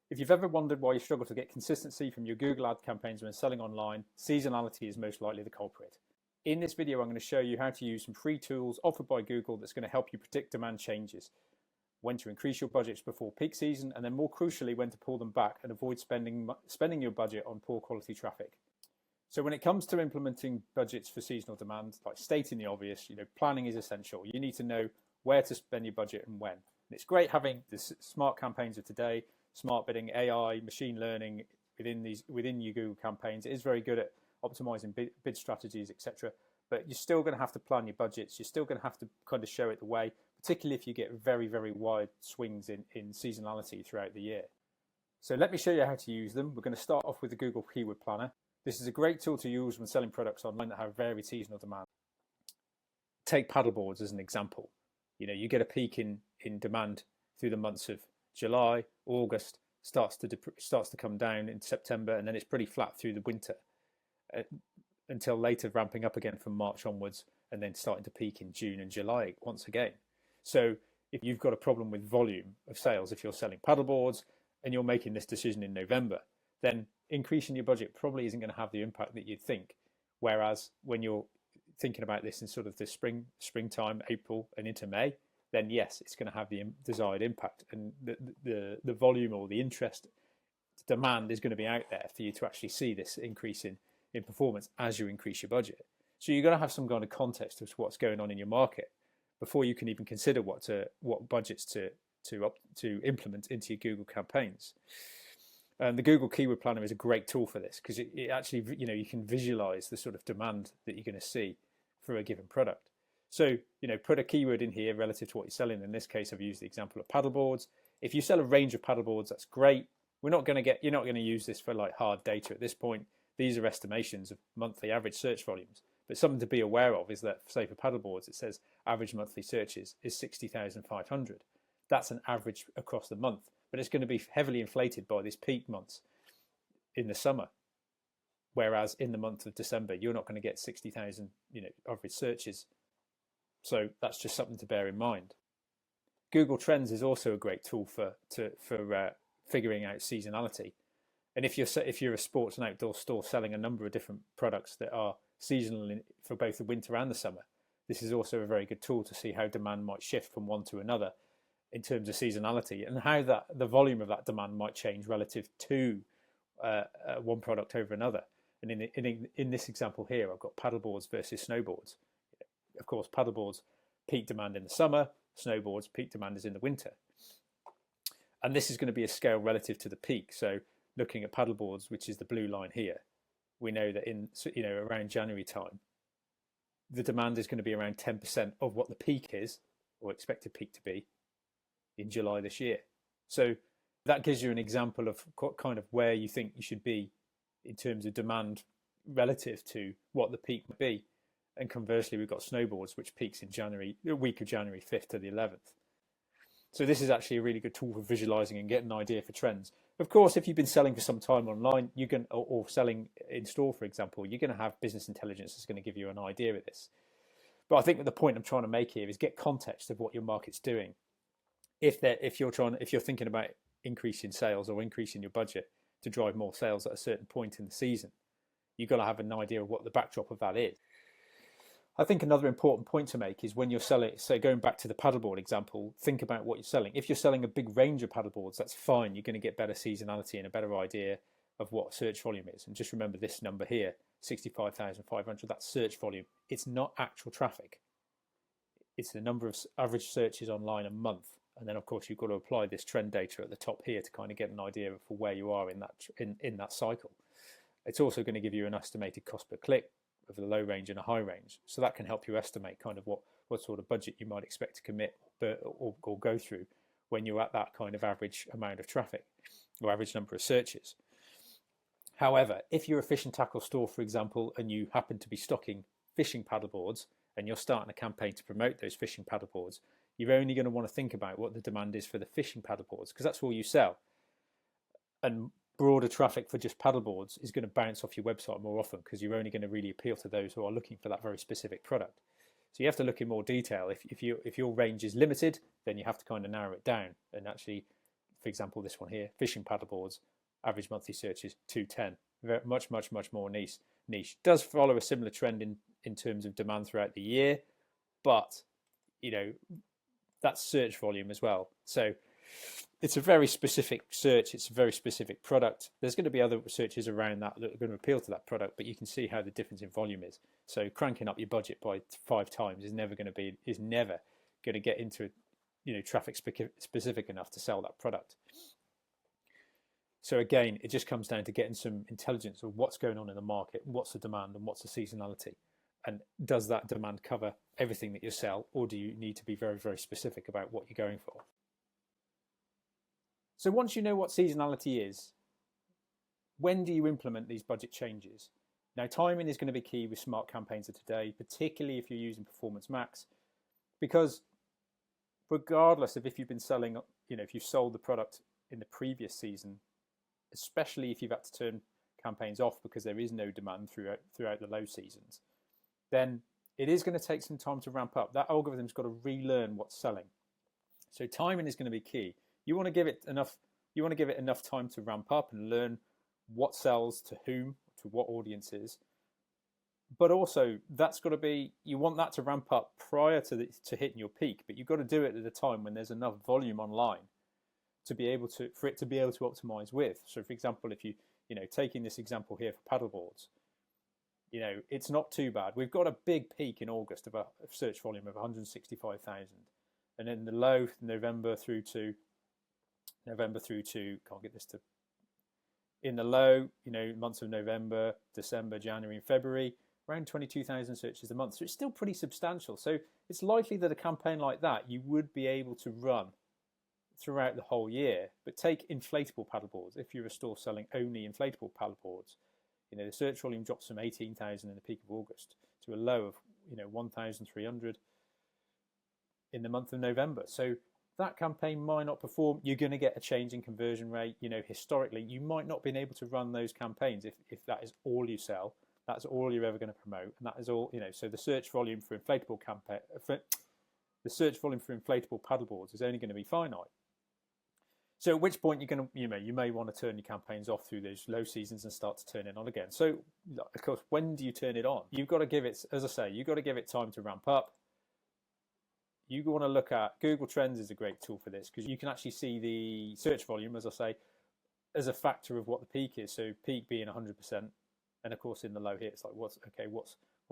If you've ever wondered why you struggle to get consistency from your Google ad campaigns when selling online, seasonality is most likely the culprit. In this video, I'm going to show you how to use some free tools offered by Google that's going to help you predict demand changes, when to increase your budgets before peak season, and then more crucially, when to pull them back and avoid spending your budget on poor quality traffic. So when it comes to implementing budgets for seasonal demand, like stating the obvious, planning is essential. You need to know where to spend your budget and when. And it's great having the smart campaigns of today, smart bidding, AI, machine learning within your Google campaigns. It is very good at optimizing bid strategies, etc. But you're still going to have to plan your budgets. You're still going to have to kind of show it the way, particularly if you get very, very wide swings in seasonality throughout the year. So let me show you how to use them. We're going to start off with the Google Keyword Planner. This is a great tool to use when selling products online that have varied seasonal demand. Take paddleboards as an example. You get a peak in demand through the months of July, August, starts to come down in September, and then it's pretty flat through the winter until later ramping up again from March onwards, and then starting to peak in June and July once again. So if you've got a problem with volume of sales, if you're selling paddleboards and you're making this decision in November, then increasing your budget probably isn't going to have the impact that you'd think. Whereas when you're thinking about this in sort of the springtime, April and into May, then yes, it's going to have the desired impact, and the volume or the interest demand is going to be out there for you to actually see this increase in performance as you increase your budget. So you're going to have some kind of context of what's going on in your market before you can even consider what budgets to implement into your Google campaigns. The Google Keyword Planner is a great tool for this because it actually, you can visualize the sort of demand that you're going to see for a given product. So, put a keyword in here relative to what you're selling. In this case, I've used the example of paddleboards. If you sell a range of paddleboards, that's great. You're not going to use this for like hard data at this point. These are estimations of monthly average search volumes. But something to be aware of is that, say for paddleboards, it says average monthly searches is 60,500. That's an average across the month, but it's going to be heavily inflated by this peak months in the summer. Whereas in the month of December, you're not going to get 60,000, average searches. So that's just something to bear in mind. Google Trends is also a great tool for figuring out seasonality. And if you're a sports and outdoor store selling a number of different products that are seasonal for both the winter and the summer, this is also a very good tool to see how demand might shift from one to another in terms of seasonality, and how the volume of that demand might change relative to one product over another. And in this example here, I've got paddleboards versus snowboards. Of course, paddleboards peak demand in the summer, snowboards peak demand is in the winter. And this is going to be a scale relative to the peak. So looking at paddleboards, which is the blue line here, we know that in around January time, the demand is going to be around 10% of what the peak is, or expected peak to be, in July this year. So that gives you an example of kind of where you think you should be in terms of demand relative to what the peak might be. And conversely, we've got snowboards, which peaks in the week of January 5th to the 11th. So this is actually a really good tool for visualizing and getting an idea for trends. Of course, if you've been selling for some time online, or selling in store, for example, you're going to have business intelligence that's going to give you an idea of this. But I think that the point I'm trying to make here is get context of what your market's doing. If you're thinking about increasing sales or increasing your budget to drive more sales at a certain point in the season, you've got to have an idea of what the backdrop of that is. I think another important point to make is when you're selling, so going back to the paddleboard example, think about what you're selling. If you're selling a big range of paddleboards, that's fine. You're going to get better seasonality and a better idea of what search volume is. And just remember this number here, 65,500, that's search volume. It's not actual traffic. It's the number of average searches online a month. And then, of course, you've got to apply this trend data at the top here to kind of get an idea for where you are in that cycle. It's also going to give you an estimated cost per click of the low range and a high range. So that can help you estimate kind of what sort of budget you might expect to commit or go through when you're at that kind of average amount of traffic or average number of searches. However, if you're a fish and tackle store, for example, and you happen to be stocking fishing paddleboards and you're starting a campaign to promote those fishing paddleboards, you're only going to want to think about what the demand is for the fishing paddleboards because that's all you sell. And broader traffic for just paddleboards is going to bounce off your website more often because you're only going to really appeal to those who are looking for that very specific product. So you have to look in more detail. If your range is limited, then you have to kind of narrow it down and actually for example, this one here, fishing paddleboards, average monthly searches 210. Very, much more niche. Does follow a similar trend in terms of demand throughout the year, but that's search volume as well. So it's a very specific search. It's a very specific product. There's going to be other searches around that are going to appeal to that product, but you can see how the difference in volume is. So cranking up your budget by 5 times is never going to get into traffic specific enough to sell that product. So again, it just comes down to getting some intelligence of what's going on in the market, what's the demand and what's the seasonality. And does that demand cover everything that you sell, or do you need to be very, very specific about what you're going for? So once you know what seasonality is, when do you implement these budget changes? Now, timing is going to be key with smart campaigns of today, particularly if you're using Performance Max, because regardless of if you've been selling, if you've sold the product in the previous season, especially if you've had to turn campaigns off because there is no demand throughout the low seasons, then it is going to take some time to ramp up. That algorithm's got to relearn what's selling. So timing is going to be key. You want to give it enough time to ramp up and learn what sells to whom, to what audiences. But also, that's got to be, you want that to ramp up prior to hitting your peak, but you've got to do it at a time when there's enough volume online for it to be able to optimize with. So for example, if taking this example here for paddleboards, it's not too bad. We've got a big peak in August of a search volume of 165,000, and then the low November through to in the low, months of November, December, January, and February, around 22,000 searches a month. So it's still pretty substantial. So it's likely that a campaign like that you would be able to run throughout the whole year. But take inflatable paddleboards. If you're a store selling only inflatable paddleboards, the search volume drops from 18,000 in the peak of August to a low of 1,300 in the month of November. So that campaign might not perform. You're going to get a change in conversion rate. Historically, you might not have been able to run those campaigns if that is all you sell. That's all you're ever going to promote, and that is all. So the search volume for inflatable paddleboards is only going to be finite. So at which point you may want to turn your campaigns off through those low seasons and start to turn it on again. So of course, when do you turn it on? You've got to give it, as I say, you've got to give it time to ramp up. You want to look at Google Trends is a great tool for this, because you can actually see the search volume, as I say, as a factor of what the peak is. So peak being 100%, and of course in the low here, it's like what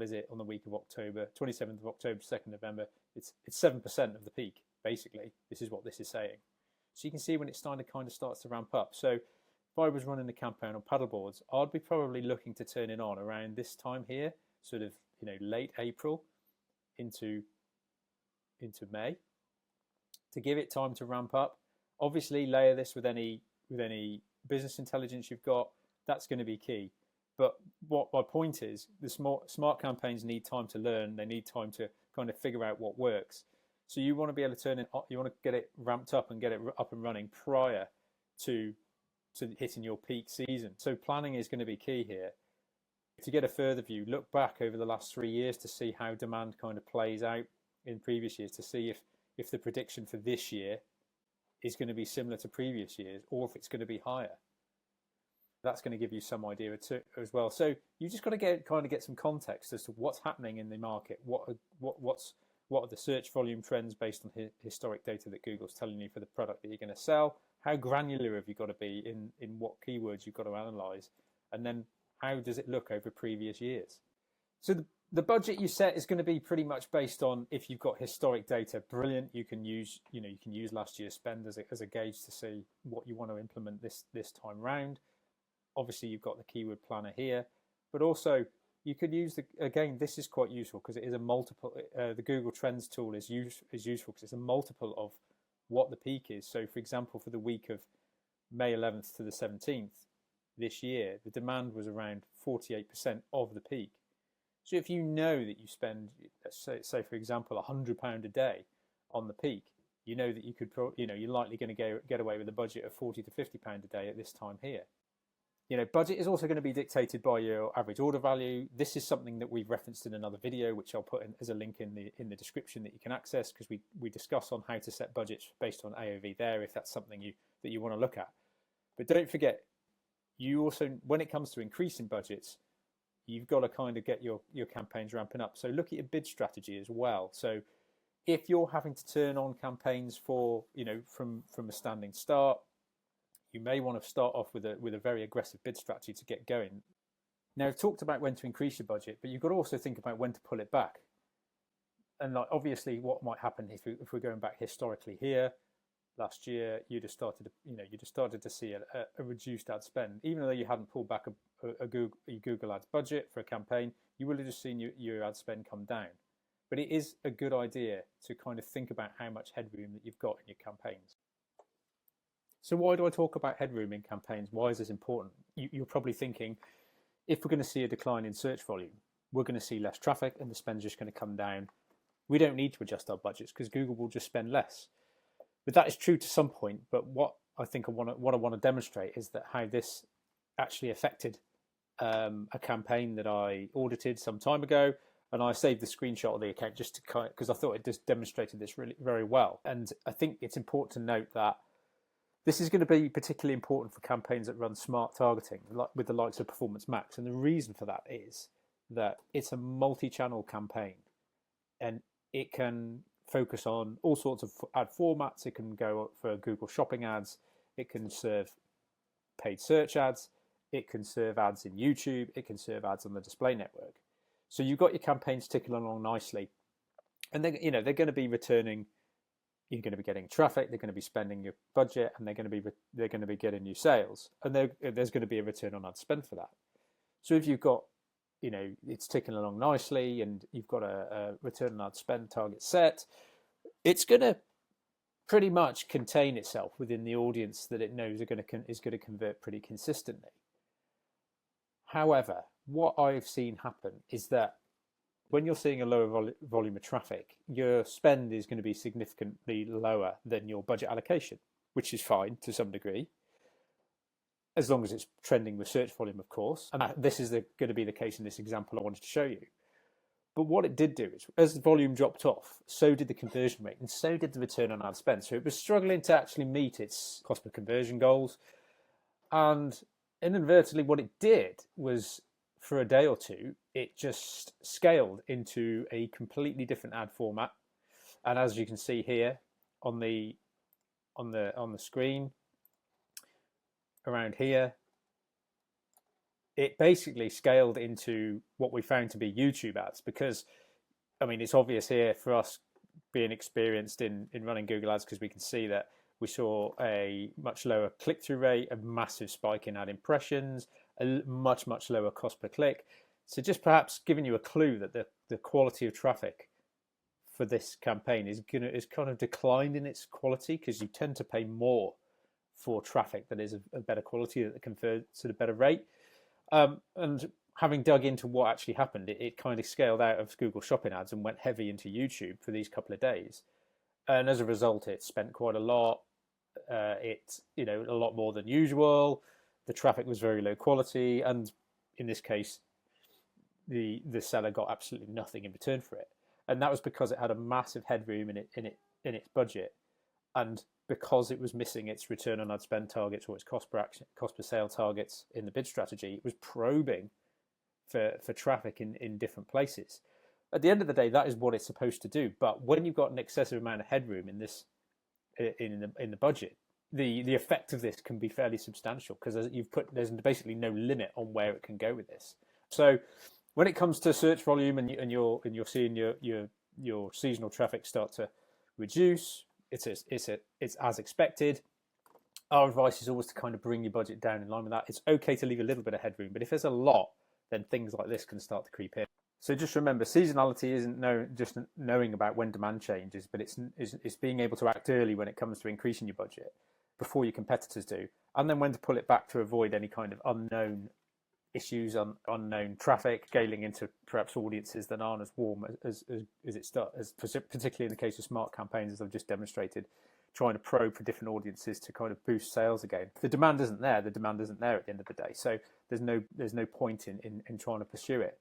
is it on the week of October, 27th of October, 2nd November? It's 7% of the peak basically. This is what this is saying. So you can see when it's starting to kind of starts to ramp up. So if I was running the campaign on paddleboards, I'd be probably looking to turn it on around this time here, sort of late April into May, to give it time to ramp up. Obviously, layer this with any business intelligence you've got. That's going to be key. But what my point is, the smart campaigns need time to learn. They need time to kind of figure out what works. So you want to be able to turn it. You want to get it ramped up and get it up and running prior to hitting your peak season. So planning is going to be key here. To get a further view, look back over the last 3 years to see how demand kind of plays out in previous years, to see if the prediction for this year is going to be similar to previous years, or if it's going to be higher. That's going to give you some idea as well. So you just got to get some context as to what's happening in the market. What are the search volume trends based on historic data that Google's telling you for the product that you're going to sell? How granular have you got to be in what keywords you've got to analyze, and then how does it look over previous years? So the budget you set is going to be pretty much based on, if you've got historic data, brilliant. You can use last year's spend as a gauge to see what you want to implement this time round. Obviously, you've got the keyword planner here, but also you could use again, this is quite useful because it is a multiple. The Google Trends tool is useful because it's a multiple of what the peak is. So, for example, for the week of May 11th to the 17th this year, the demand was around 48% of the peak. So if you know that you spend, say for example, £100 a day on the peak, you know that you could, you're likely going to get away with a budget of £40 to £50 a day at this time here. Budget is also going to be dictated by your average order value. This is something that we've referenced in another video, which I'll put in as a link in the description that you can access, because we discuss on how to set budgets based on AOV there, if that's something you that you want to look at. But don't forget, you also, when it comes to increasing budgets, you've got to kind of get your campaigns ramping up. So look at your bid strategy as well. So if you're having to turn on campaigns for, from a standing start, you may want to start off with a very aggressive bid strategy to get going. Now, I've talked about when to increase your budget, but you've got to also think about when to pull it back. And like, obviously, what might happen if we're going back historically here, last year, you'd have started to see a reduced ad spend. Even though you hadn't pulled back a Google Ads budget for a campaign, you would have just seen your ad spend come down. But it is a good idea to kind of think about how much headroom that you've got in your campaigns. So why do I talk about headroom in campaigns? Why is this important? You're probably thinking, if we're going to see a decline in search volume, we're going to see less traffic and the spend's just going to come down. We don't need to adjust our budgets because Google will just spend less. But that is true to some point. But what I want to demonstrate is that how this actually affected a campaign that I audited some time ago. And I saved the screenshot of the account just to because I thought it just demonstrated this really very well. And I think it's important to note that this is going to be particularly important for campaigns that run smart targeting, like with the likes of Performance Max. And the reason for that is that it's a multi-channel campaign, and it can focus on all sorts of ad formats. It can go for Google Shopping ads. It can serve paid search ads. It can serve ads in YouTube. It can serve ads on the display network. So you've got your campaigns ticking along nicely, and they're going to be returning. You're going to be getting traffic. They're going to be spending your budget, and they're going to be getting you sales, and there's going to be a return on ad spend for that. So if you've got, it's ticking along nicely, and you've got a return on ad spend target set, it's going to pretty much contain itself within the audience that it knows is going to convert pretty consistently. However, what I've seen happen is that when you're seeing a lower volume of traffic, your spend is going to be significantly lower than your budget allocation, which is fine to some degree, as long as it's trending with search volume, of course. And this is going to be the case in this example I wanted to show you. But what it did do is, as the volume dropped off, so did the conversion rate, and so did the return on ad spend. So it was struggling to actually meet its cost per conversion goals. And inadvertently, what it did was, for a day or two, it just scaled into a completely different ad format. And as you can see here on the screen around here, it basically scaled into what we found to be YouTube ads. Because, I mean, it's obvious here for us being experienced in running Google ads, because we can see that we saw a much lower click-through rate, a massive spike in ad impressions, a much lower cost per click. So just perhaps giving you a clue that the quality of traffic for this campaign is kind of declined in its quality, because you tend to pay more for traffic that is a better quality, that converts at a better rate. And having dug into what actually happened, it kind of scaled out of Google Shopping ads and went heavy into YouTube for these couple of days. And as a result, it spent quite a lot. It's a lot more than usual. The traffic was very low quality, and in this case, the seller got absolutely nothing in return for it. And that was because it had a massive headroom in its budget, and because it was missing its return on ad spend targets or its cost per sale targets in the bid strategy. It was probing for traffic in different places. At the end of the day, that is what it's supposed to do. But when you've got an excessive amount of headroom in the budget, the effect of this can be fairly substantial, because there's basically no limit on where it can go with this. So when it comes to search volume and you're seeing your seasonal traffic start to reduce, it's as expected. Our advice is always to kind of bring your budget down in line with that. It's okay to leave a little bit of headroom, but if there's a lot, then things like this can start to creep in. So just remember, seasonality isn't just knowing about when demand changes, but it's being able to act early when it comes to increasing your budget before your competitors do, and then when to pull it back to avoid any kind of unknown issues, unknown traffic, scaling into perhaps audiences that aren't as warm as particularly in the case of smart campaigns, as I've just demonstrated, trying to probe for different audiences to kind of boost sales again. If the demand isn't there, the demand isn't there at the end of the day. So there's no point in trying to pursue it.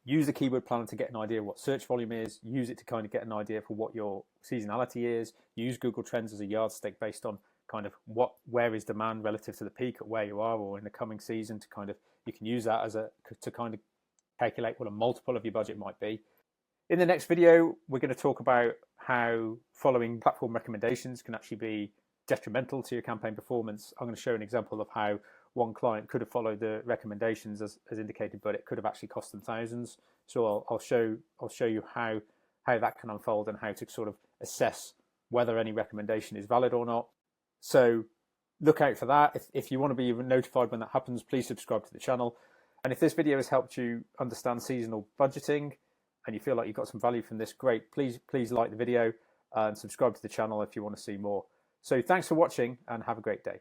Use the keyword planner to get an idea of what search volume is. Use it to kind of get an idea for what your seasonality is. Use Google Trends as a yardstick based on kind of where is demand relative to the peak at where you are or in the coming season, to kind of, you can use that to kind of calculate what a multiple of your budget might be. In the next video, we're going to talk about how following platform recommendations can actually be detrimental to your campaign performance. I'm going to show an example of how one client could have followed the recommendations as indicated, but it could have actually cost them thousands. So I'll show you how that can unfold and how to sort of assess whether any recommendation is valid or not. So look out for that. If you want to be notified when that happens, please subscribe to the channel. And if this video has helped you understand seasonal budgeting and you feel like you got some value from this, great. Please like the video and subscribe to the channel if you want to see more. So thanks for watching and have a great day.